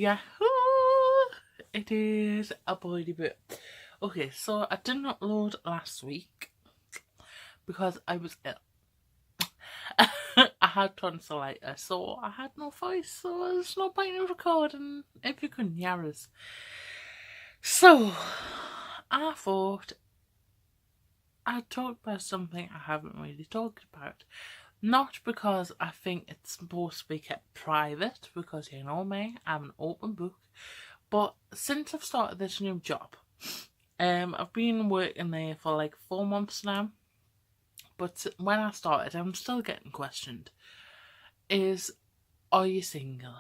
Yahoo! It is a boy debut. Okay, so I didn't upload last week because I was ill. I had tonsillitis, so I had no voice, so there's no point in recording if you couldn't hear us. So, I thought I'd talk about something I haven't really talked about. Not because I think it's supposed to be kept private, because you know me, I'm an open book. But since I've started this new job, I've been working there for like 4 months now. But when I started, I'm still getting questioned. Are you single?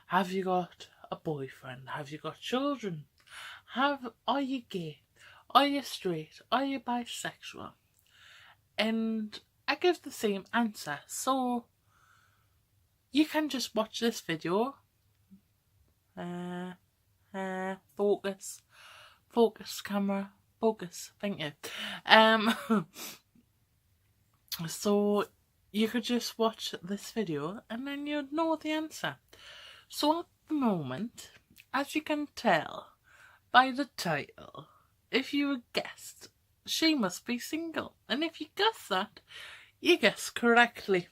Have you got a boyfriend? Have you got children? Are you gay? Are you straight? Are you bisexual? And I give the same answer. So you can just watch this video. Focus. Focus, camera. Focus. Thank you. So you could just watch this video and then you'd know the answer. So at the moment, as you can tell by the title, if you guessed, she must be single. And if you guessed that, you guessed correctly.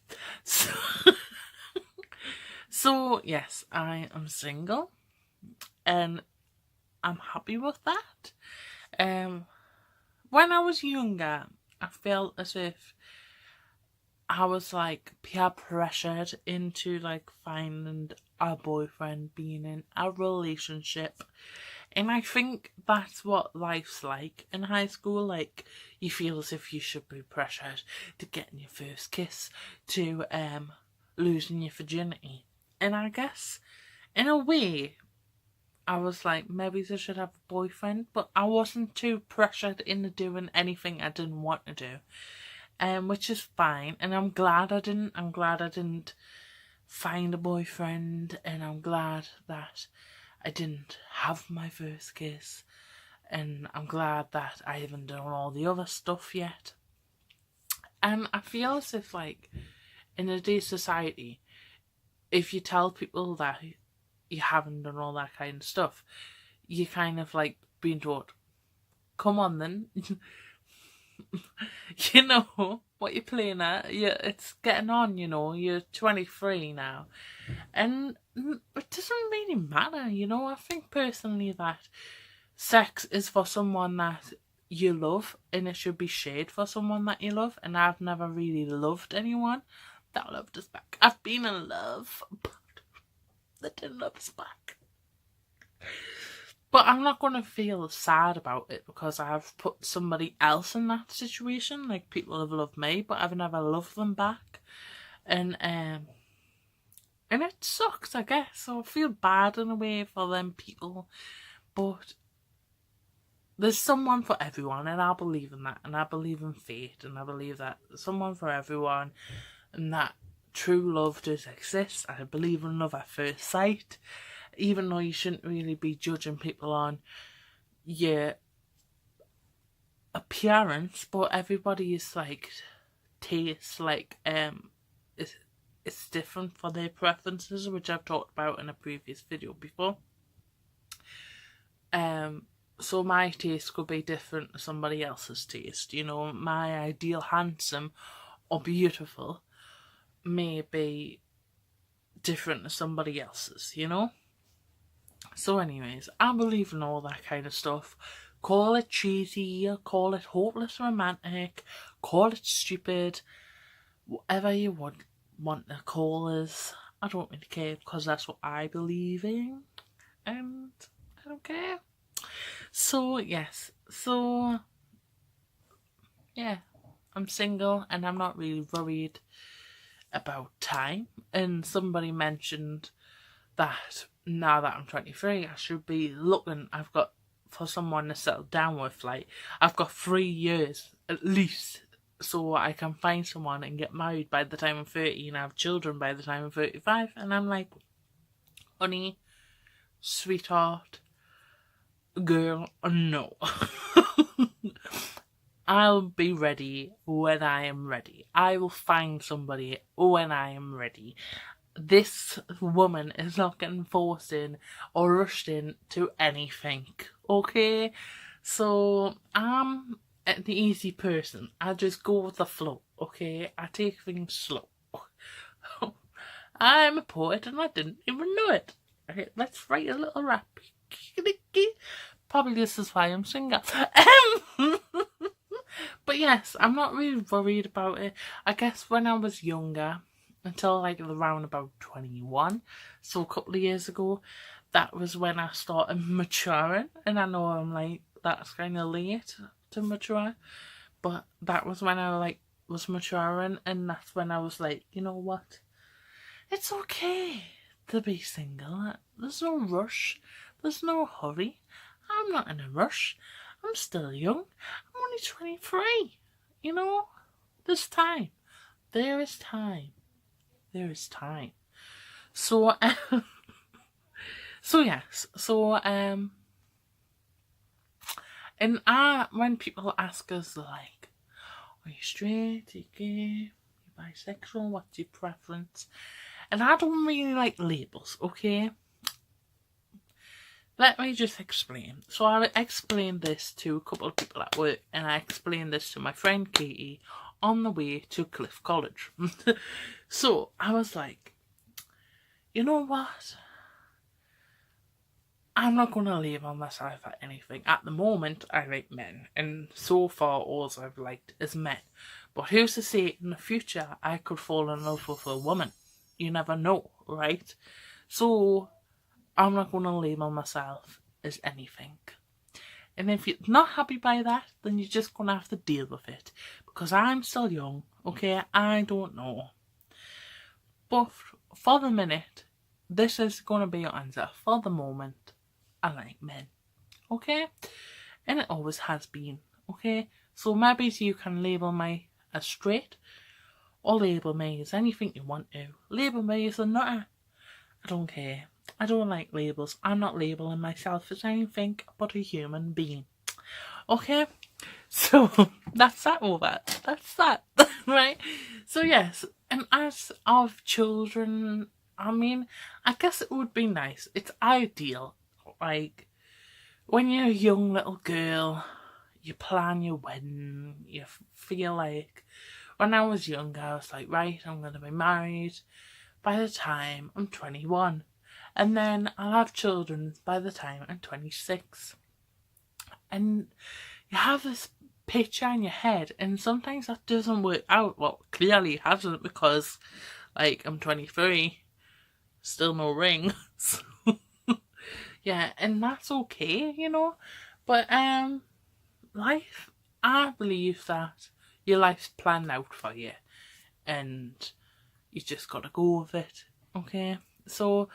So yes, I am single and I'm happy with that. When I was younger, I felt as if I was like peer pressured into like finding a boyfriend, being in a relationship. And I think that's what life's like in high school. Like, you feel as if you should be pressured to getting your first kiss, to losing your virginity. And I guess, in a way, I was like, maybe I should have a boyfriend, but I wasn't too pressured into doing anything I didn't want to do. Which is fine, and I'm glad I didn't. I'm glad I didn't find a boyfriend, and I'm glad that I didn't have my first kiss, and I'm glad that I haven't done all the other stuff yet. And I feel as if, like, in today's society, if you tell people that you haven't done all that kind of stuff, you kind of like being told, come on then. You know what you're playing at. It's getting on, you're 23 now. And it doesn't really matter, I think personally that sex is for someone that you love, and it should be shared for someone that you love. And I've never really loved anyone that loved us back. I've been in love, but that didn't love us back. But I'm not going to feel sad about it because I've put somebody else in that situation. Like, people have loved me, but I've never loved them back. And it sucks, I guess. So I feel bad in a way for them people. But there's someone for everyone, and I believe in that. And I believe in fate, and I believe that there's someone for everyone, and that true love does exist. I believe in love at first sight. Even though you shouldn't really be judging people on your appearance, but everybody is like taste, like it's different for their preferences, which I've talked about in a previous video before. So my taste could be different to somebody else's taste. My ideal handsome or beautiful may be different to somebody else's, So anyways, I believe in all that kind of stuff. Call it cheesy, call it hopeless romantic, call it stupid, whatever you want to call us. I don't really care because that's what I believe in, and I don't care. So yes, yeah, I'm single and I'm not really worried about time. And somebody mentioned that now that I'm 23, I should be looking. I've got for someone to settle down with. Like, I've got 3 years at least, so I can find someone and get married by the time I'm 30 and have children by the time I'm 35. And I'm like, honey, sweetheart, girl, no. I'll be ready when I am ready. I will find somebody when I am ready. this woman is not getting forced in or rushed into anything, okay? So I'm the easy person. I just go with the flow, okay? I take things slow. I'm a poet and I didn't even know it. Okay, let's write a little rap. Probably this is why I'm single. But yes, I'm not really worried about it. I guess when I was younger, until like around about 21, so a couple of years ago, that was when I started maturing. And I know I'm like, that's kind of late to mature, but that was when I like was maturing, and that's when I was like, you know what? It's okay to be single. There's no rush. There's no hurry. I'm not in a rush. I'm still young. I'm only 23. You know? There's time. There is time. There is time. So, so yes. So, and when people ask us, like, are you straight? Are you gay? Are you bisexual? What's your preference? And I don't really like labels, okay? Let me just explain. So I explained this to a couple of people at work, and I explained this to my friend Katie on the way to Cliff College. So I was like, you know what? I'm not going to label myself at anything. At the moment, I like men, and so far all I've liked is men. But who's to say in the future I could fall in love with a woman? You never know, right? So I'm not going to label myself as anything. And if you're not happy by that, then you're just going to have to deal with it. Because I'm still young, okay? I don't know. But for the minute, this is going to be your answer. For the moment, I like men, okay? And it always has been, okay? So maybe you can label me as straight, or label me as anything you want to. Label me as a nutter. I don't care. I don't like labels. I'm not labeling myself as anything but a human being. Okay? So, that's that over. That's that. Right? So yes, and as of children, I mean, I guess it would be nice. It's ideal. Like, when you're a young little girl, you plan your wedding, you feel like, when I was younger, I was like, right, I'm going to be married by the time I'm 21. And then I'll have children by the time I'm 26. And you have this picture in your head, and sometimes that doesn't work out. Well, clearly it hasn't, because, like, I'm 23, still no ring. So, yeah, and that's okay, you know? But, life, I believe that your life's planned out for you, and you just gotta go with it, okay? So,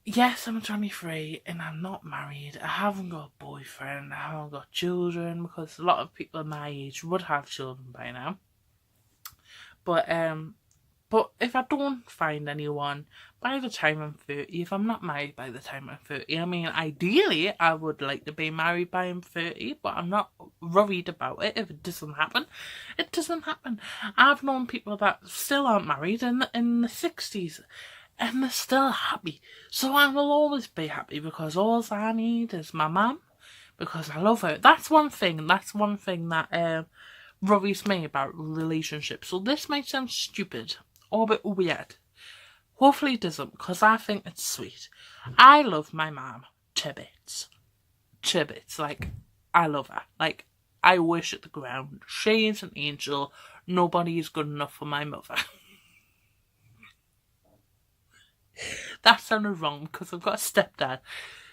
yes, I'm 23 and I'm not married. I haven't got a boyfriend. I haven't got children, because a lot of people my age would have children by now. But if I don't find anyone by the time I'm 30, if I'm not married by the time I'm 30, I mean, ideally, I would like to be married by I'm 30, but I'm not worried about it. If it doesn't happen, it doesn't happen. I've known people that still aren't married in the 60s, and they're still happy. So I will always be happy, because all I need is my mum, because I love her. That's one thing that worries me about relationships. So this might sound stupid or a bit weird. Hopefully it doesn't, because I think it's sweet. I love my mum to bits. To bits. Like, I love her. Like, I worship the ground. She is an angel. Nobody is good enough for my mother. That sounded wrong, because I've got a stepdad.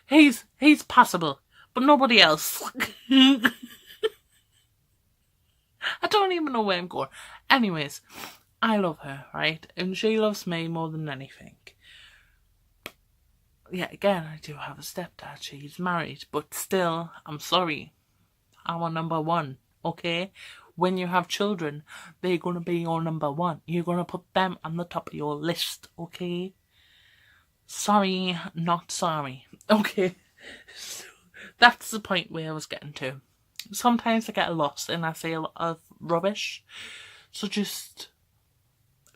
He's passable, but nobody else. I don't even know where I'm going. Anyways, I love her, right? And she loves me more than anything. Yeah, again, I do have a stepdad. She's married, but still, I'm sorry. I'm number one, okay? When you have children, they're going to be your number one. You're going to put them on the top of your list, okay? Sorry, not sorry. Okay, so that's the point where I was getting to. Sometimes I get lost and I say a lot of rubbish, so just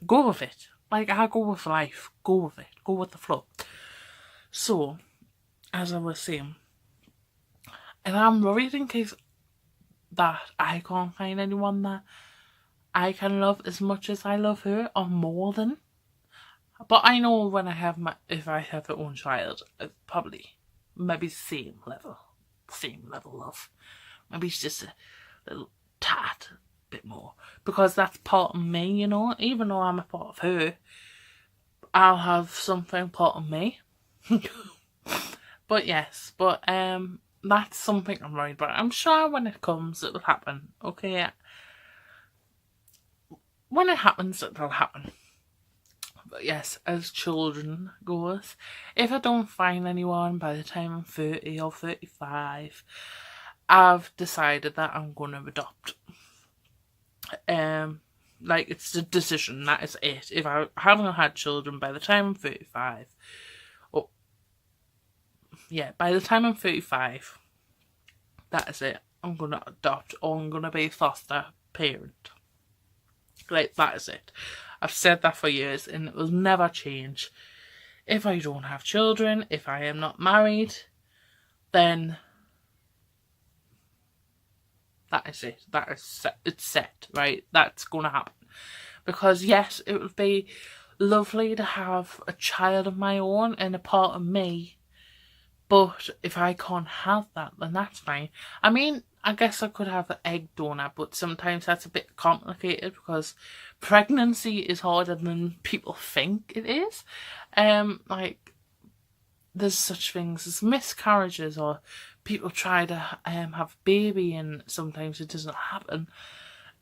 go with it, like, I go with life, go with it, go with the flow. So, as I was saying, and I'm worried in case that I can't find anyone that I can love as much as I love her, or more than. But I know when if I have my own child, it's probably maybe same level of. Maybe it's just a little tad bit more, because that's part of me, you know. Even though I'm a part of her, I'll have something part of me. But yes, that's something I'm worried about. I'm sure when it comes, it will happen. Okay, when it happens, it'll happen. But yes, as children goes, if I don't find anyone by the time I'm 30 or 35, I've decided that I'm going to adopt. Like, it's the decision, that is it. If I haven't had children by the time I'm 35, by the time I'm 35, that is it. I'm going to adopt, or I'm going to be a foster parent. Like, that is it. I've said that for years and it will never change. If I don't have children, if I am not married, then that is it. That is set. It's set, right? That's going to happen. Because yes, it would be lovely to have a child of my own and a part of me. But if I can't have that, then that's fine. I mean, I guess I could have an egg donor, but sometimes that's a bit complicated because pregnancy is harder than people think it is. Like, there's such things as miscarriages, or people try to have a baby and sometimes it doesn't happen.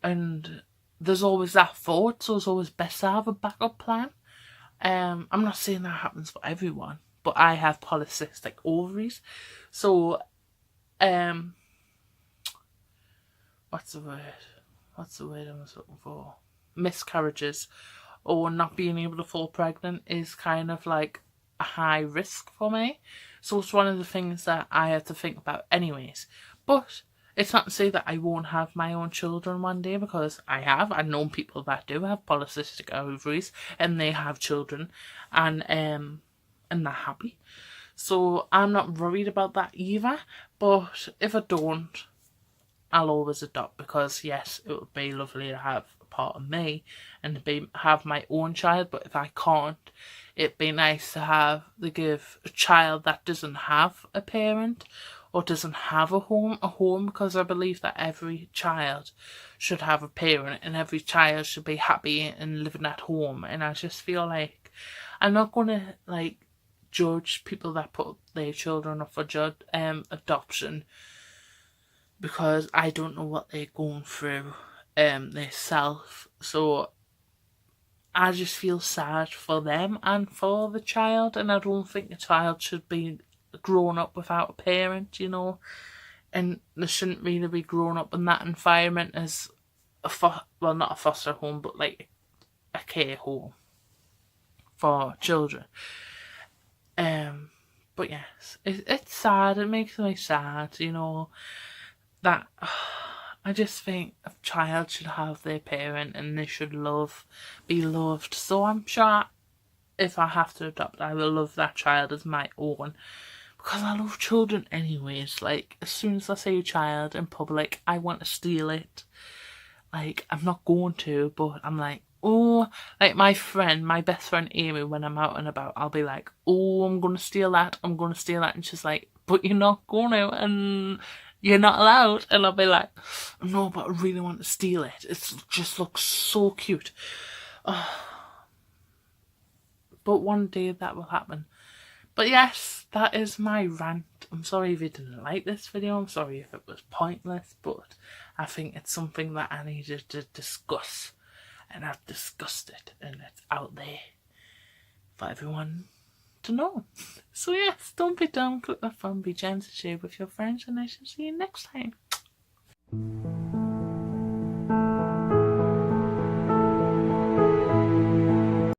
And there's always that thought, so it's always best to have a backup plan. I'm not saying that happens for everyone, but I have polycystic ovaries, so what's the word I was looking for? Miscarriages or not being able to fall pregnant is kind of like a high risk for me. So it's one of the things that I have to think about anyways. But it's not to say that I won't have my own children one day, because I've known people that do have polycystic ovaries and they have children and they're happy. So I'm not worried about that either. But if I don't, I'll always adopt, because yes, it would be lovely to have a part of me and to have my own child. But if I can't, it'd be nice to give a child that doesn't have a parent or doesn't have a home, because I believe that every child should have a parent and every child should be happy and living at home. And I just feel like I'm not gonna judge people that put their children up for adoption, because I don't know what they're going through themselves. So I just feel sad for them and for the child, and I don't think a child should be grown up without a parent, you know, and they shouldn't really be grown up in that environment as not a foster home, but like a care home for children. But yes, it's sad. It makes me sad, you know, that I just think a child should have their parent and they should be loved. So I'm sure if I have to adopt, I will love that child as my own, because I love children anyways. Like, as soon as I see a child in public, I want to steal it. Like, I'm not going to, but I'm like, oh, like my best friend Amy, when I'm out and about, I'll be like, oh, I'm going to steal that, and she's like, but you're not going to, and you're not allowed. And I'll be like, no, but I really want to steal it. It just looks so cute. But one day that will happen. But yes, that is my rant. I'm sorry if you didn't like this video. I'm sorry if it was pointless, but I think it's something that I needed to discuss. And I've discussed it, and it's out there for everyone to know. So yes, don't be dumb, click that fun, be gentle, share with your friends, and I shall see you next time.